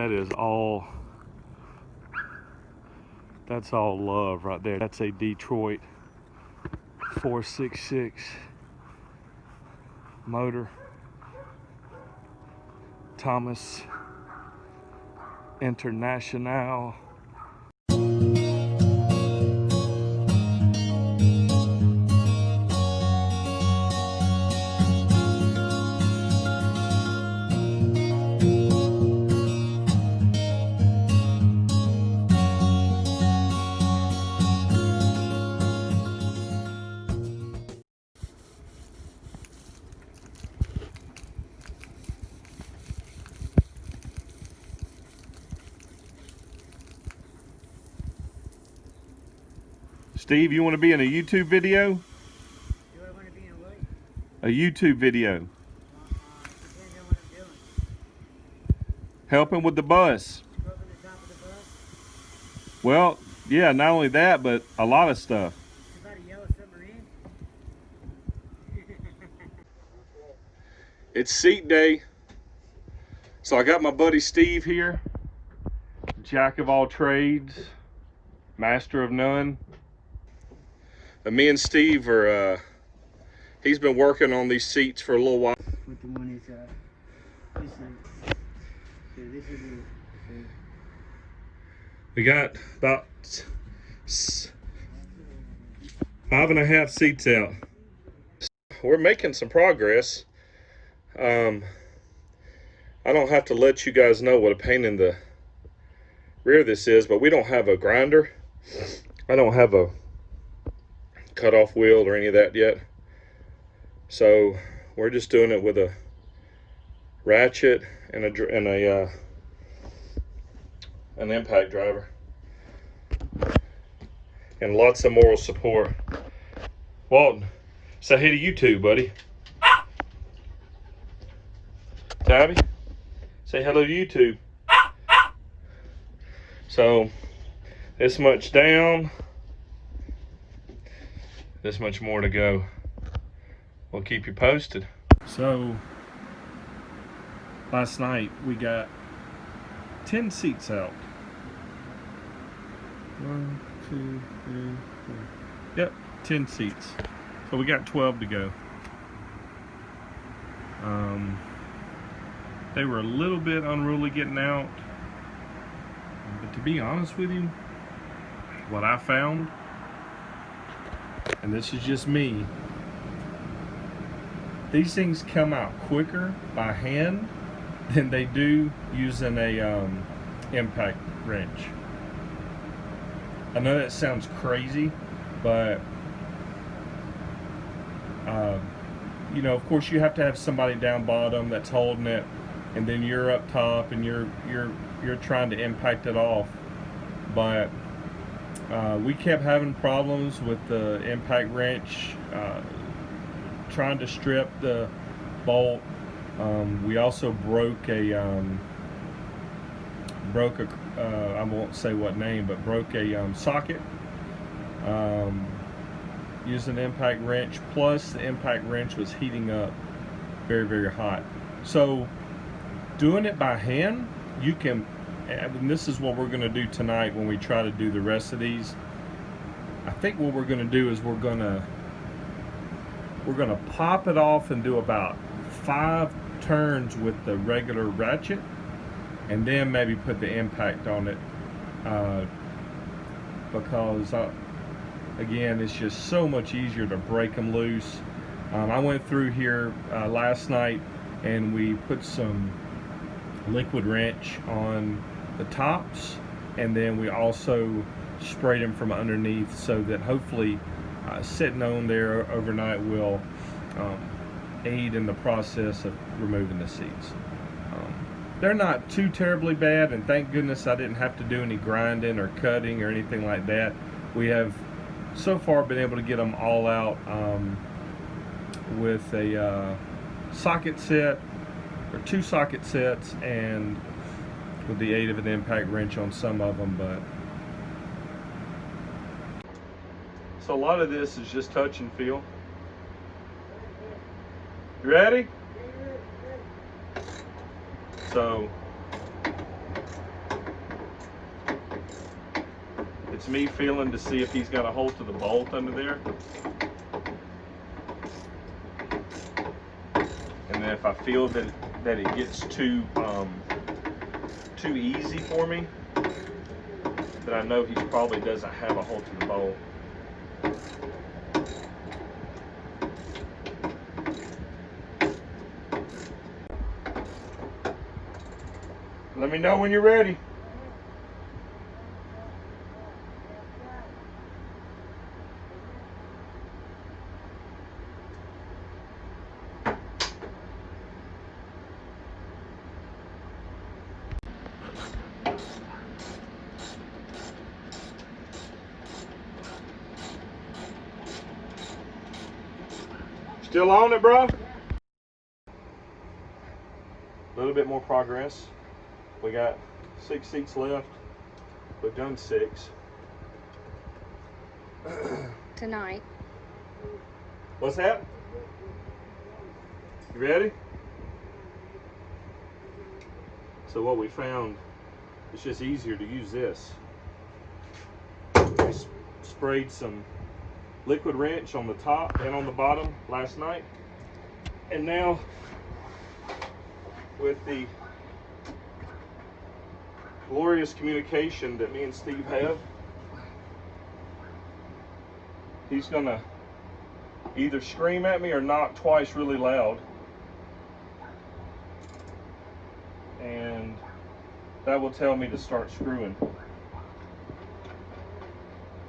that is all, that's all love right there. That's a Detroit 466 motor. Thomas International. Steve, you want to be in a YouTube video? Do I want to be in what? A YouTube video. Depends on what I'm doing. Helping with the bus. Scrubbing the top of the bus. Well, yeah, not only that, but a lot of stuff. It's about a yellow submarine. It's seat day. So I got my buddy Steve here. Jack of all trades, master of none. And me and Steve are, he's been working on these seats for a little while. What the one is, this is the, We got about 5.5 seats out. We're making some progress. I don't have to let you guys know what a pain in the rear this is, but we don't have a grinder. I don't have a cutoff wheel or any of that yet. So we're just doing it with a ratchet and an impact driver. And lots of moral support. Walton, say hey to YouTube, buddy. Tabby, say hello to YouTube. So, this much down, this much more to go. We'll keep you posted. So, last night we got 10 seats out. 1, 2, 3, 4. Yep, 10 seats. So we got 12 to go. They were a little bit unruly getting out, but to be honest with you, what I found, and this is just me, these things come out quicker by hand than they do using a impact wrench. I know that sounds crazy, but you know, of course you have to have somebody down bottom that's holding it, and then you're up top and you're trying to impact it off. But we kept having problems with the impact wrench, trying to strip the bolt. We also broke a I won't say what name, but broke a socket using the impact wrench. Plus the impact wrench was heating up very, very hot. So doing it by hand, you can, and this is what we're going to do tonight when we try to do the rest of these. I think what we're going to do is we're going to pop it off and do about 5 turns with the regular ratchet, and then maybe put the impact on it, because again, it's just so much easier to break them loose. I went through here last night and we put some liquid wrench on the tops, and then we also sprayed them from underneath, so that hopefully sitting on there overnight will aid in the process of removing the seats. They're not too terribly bad, and thank goodness I didn't have to do any grinding or cutting or anything like that. We have so far been able to get them all out with a socket set, or 2 socket sets, and with the aid of an impact wrench on some of them. But so a lot of this is just touch and feel. You ready? So It's me feeling to see if he's got a hole to the bolt under there. And then if I feel that it gets too easy for me, then I know he probably doesn't have a hole to the bolt. Let me know when you're ready. Still on it, bro? A little bit more progress. We got 6 seats left. We've done 6. Tonight. What's that? You ready? So what we found, it's just easier to use this. We sprayed some liquid wrench on the top and on the bottom last night. And now with the glorious communication that me and Steve have, he's gonna either scream at me or knock twice really loud, and that will tell me to start screwing.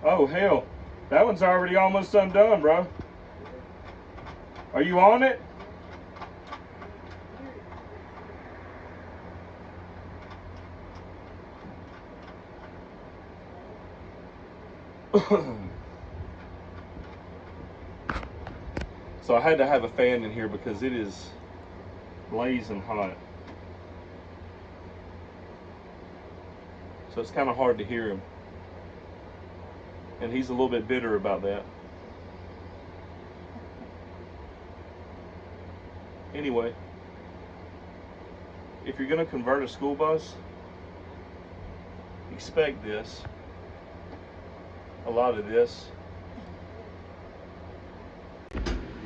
Oh hell, that one's already almost undone, bro. Are you on it? So I had to have a fan in here because it is blazing hot. So it's kind of hard to hear him. And he's a little bit bitter about that. Anyway, if you're going to convert a school bus, expect this. A lot of this.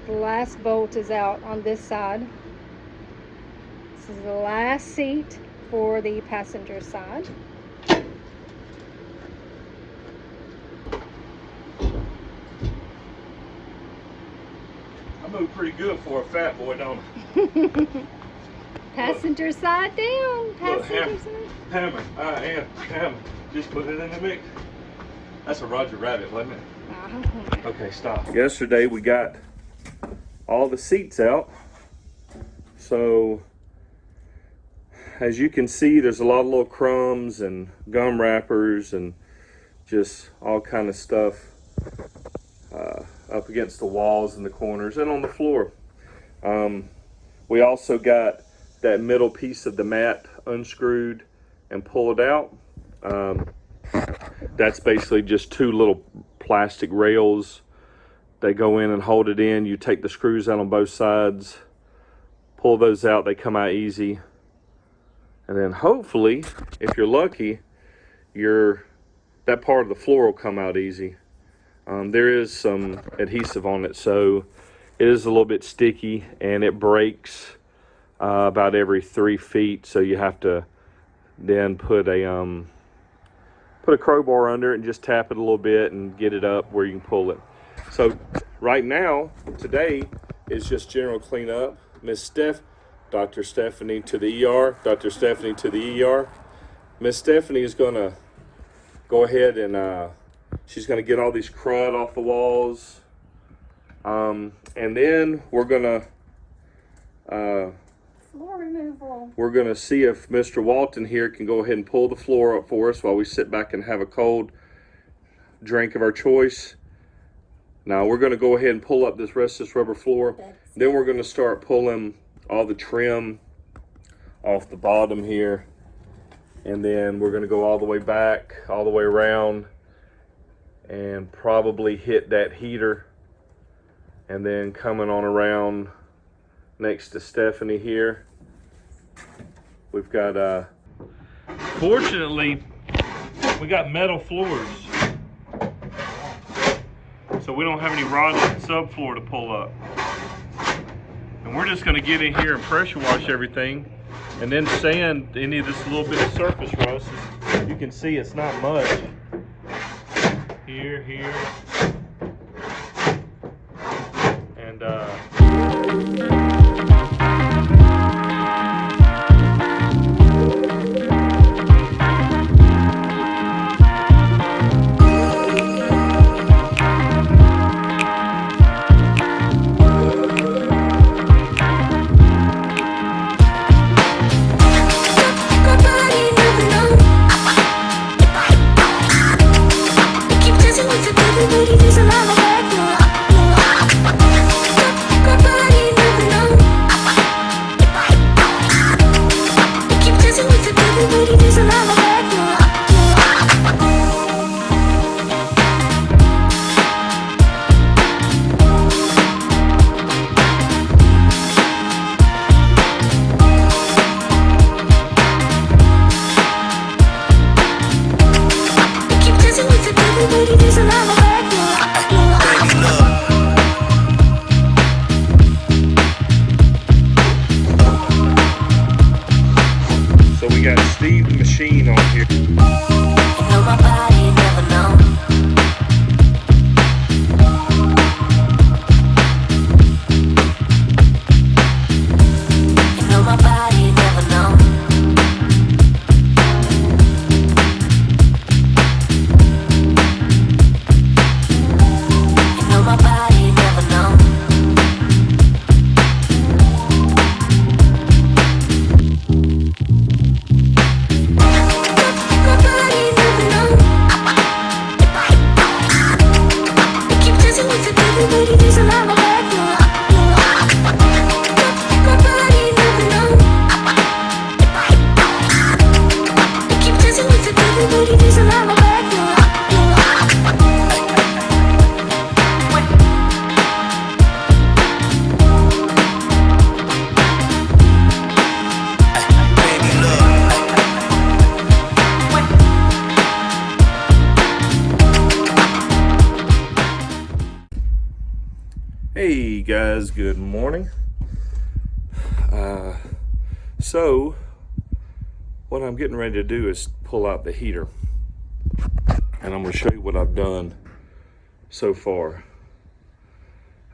The last bolt is out on this side. This is the last seat for the passenger side. I move pretty good for a fat boy, don't I? Passenger side down. Passenger Look, side. Hammer, I am hammer. Just put it in the mix. That's a Roger Rabbit, wasn't it? Okay, stop. Yesterday we got all the seats out. So as you can see, there's a lot of little crumbs and gum wrappers and just all kind of stuff up against the walls and the corners and on the floor. We also got that middle piece of the mat unscrewed and pulled out. That's basically just 2 little plastic rails. They go in and hold it in. You take the screws out on both sides, pull those out, they come out easy. And then hopefully, if you're lucky, that part of the floor will come out easy. There is some adhesive on it, so it is a little bit sticky and it breaks about every 3 feet. So you have to then put a crowbar under it and just tap it a little bit and get it up where you can pull it. So right now, today is just general cleanup. Dr. Stephanie to the ER, Dr. Stephanie to the ER. Miss Stephanie is gonna go ahead and she's gonna get all these crud off the walls. And then we're gonna Floor removal. we're gonna see if Mr. Walton here can go ahead and pull the floor up for us while we sit back and have a cold drink of our choice. Now we're gonna go ahead and pull up this rest of this rubber floor. Then we're gonna start pulling all the trim off the bottom here. And then we're gonna go all the way back, all the way around, and probably hit that heater. And then coming on around next to Stephanie here, we've got fortunately we got metal floors, so we don't have any rods in the subfloor to pull up. And we're just gonna get in here and pressure wash everything and then sand any of this little bit of surface rust. You can see it's not much. Here, and we got Steve the Machine on here. You know my body never known. You know my body never known. You know my body never known. Hey guys, good morning. So what I'm getting ready to do is pull out the heater, and I'm going to show you what I've done so far.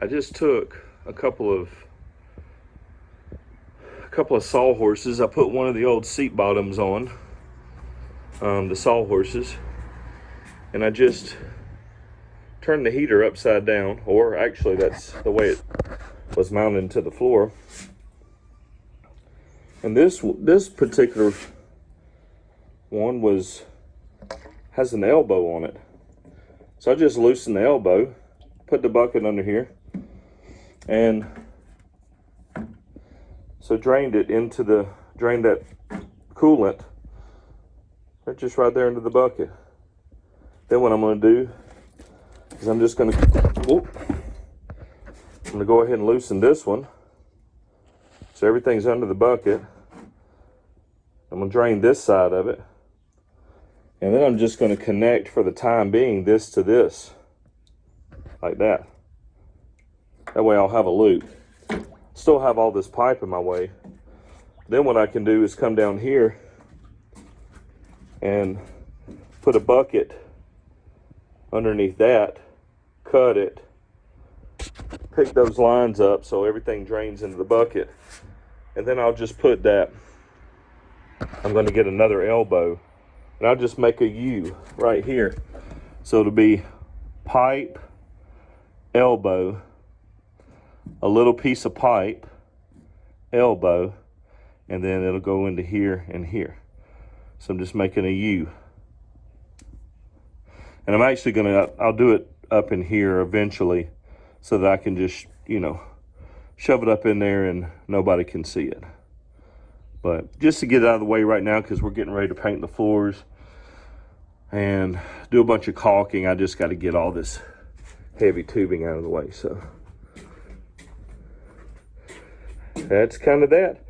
I just took a couple of sawhorses. I put one of the old seat bottoms on the sawhorses, and I just turned the heater upside down, or actually that's the way it was mounted to the floor. And this particular one has an elbow on it. So I just loosened the elbow, put the bucket under here, and so drained that coolant just right there into the bucket. Then what I'm going to do is I'm going to go ahead and loosen this one so everything's under the bucket. I'm going to drain this side of it, and then I'm just going to connect, for the time being, this to this like that. That way I'll have a loop. Still have all this pipe in my way. Then what I can do is come down here and put a bucket underneath that, cut it, pick those lines up so everything drains into the bucket, and then I'll just put that, I'm going to get another elbow, and I'll just make a U right here. So it'll be pipe, elbow, a little piece of pipe, elbow, and then it'll go into here and here. So I'm just making a U. And I'm actually I'll do it up in here eventually so that I can just, shove it up in there and nobody can see it. But just to get it out of the way right now, because we're getting ready to paint the floors and do a bunch of caulking, I just got to get all this heavy tubing out of the way. So that's kind of that.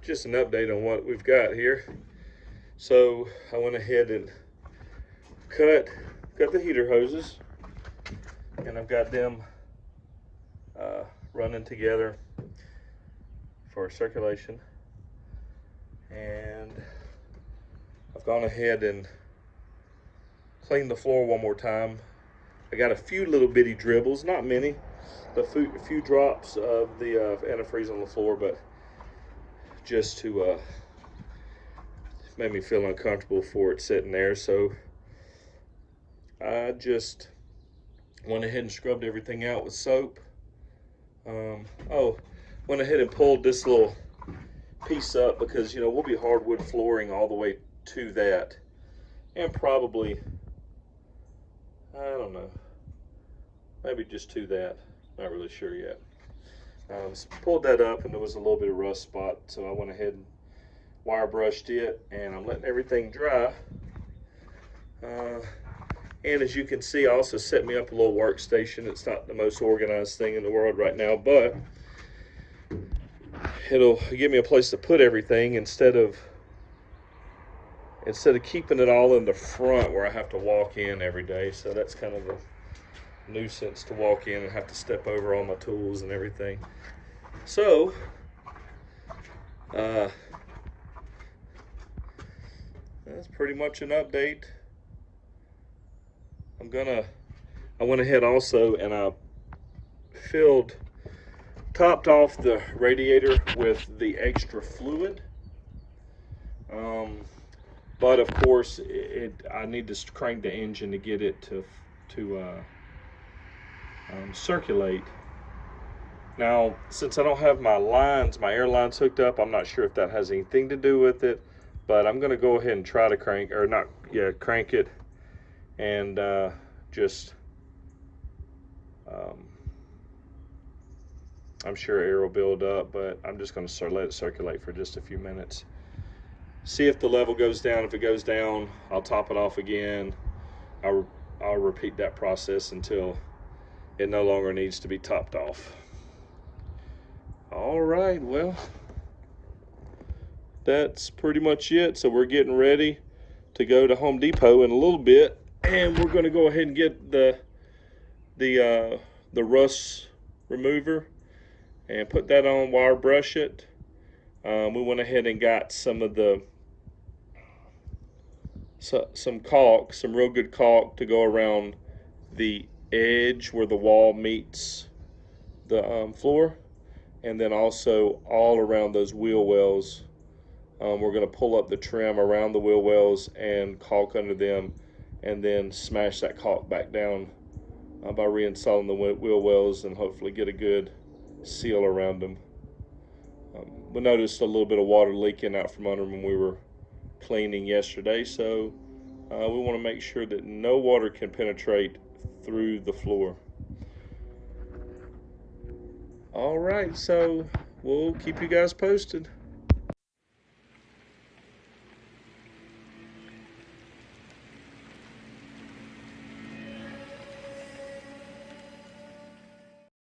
just an update on what we've got here. So I went ahead and cut the heater hoses, and I've got them running together for circulation. And I've gone ahead and cleaned the floor one more time. I got a few little bitty dribbles, not many, a few drops of the antifreeze on the floor, but just to made me feel uncomfortable for it sitting there. So I just went ahead and scrubbed everything out with soap. Went ahead and pulled this little piece up because, you know, we'll be hardwood flooring all the way to that, and probably, I don't know, maybe just to that, not really sure yet. So pulled that up, and there was a little bit of rust spot, so I went ahead and wire brushed it, and I'm letting everything dry. And as you can see, I also set me up a little workstation. It's not the most organized thing in the world right now, but it'll give me a place to put everything instead of keeping it all in the front where I have to walk in every day. So that's kind of a nuisance to walk in and have to step over all my tools and everything. So that's pretty much an update. I went ahead also and I topped off the radiator with the extra fluid. But of course, I need to crank the engine to get it to circulate. Now, since I don't have my air lines hooked up, I'm not sure if that has anything to do with it, but I'm going to go ahead and try to crank it, and I'm sure air will build up, but I'm just going to let it circulate for just a few minutes. See if the level goes down. If it goes down, I'll top it off again. I'll repeat that process until it no longer needs to be topped off. All right, well, that's pretty much it. So we're getting ready to go to Home Depot in a little bit, and we're going to go ahead and get the rust remover and put that on, wire brush it. We went ahead and got some caulk, some real good caulk to go around the edge where the wall meets the floor, and then also all around those wheel wells. We're going to pull up the trim around the wheel wells and caulk under them, and then smash that caulk back down by reinstalling the wheel wells, and hopefully get a good seal around them. We noticed a little bit of water leaking out from under them when we were cleaning yesterday, so we want to make sure that no water can penetrate through the floor. All right, so we'll keep you guys posted.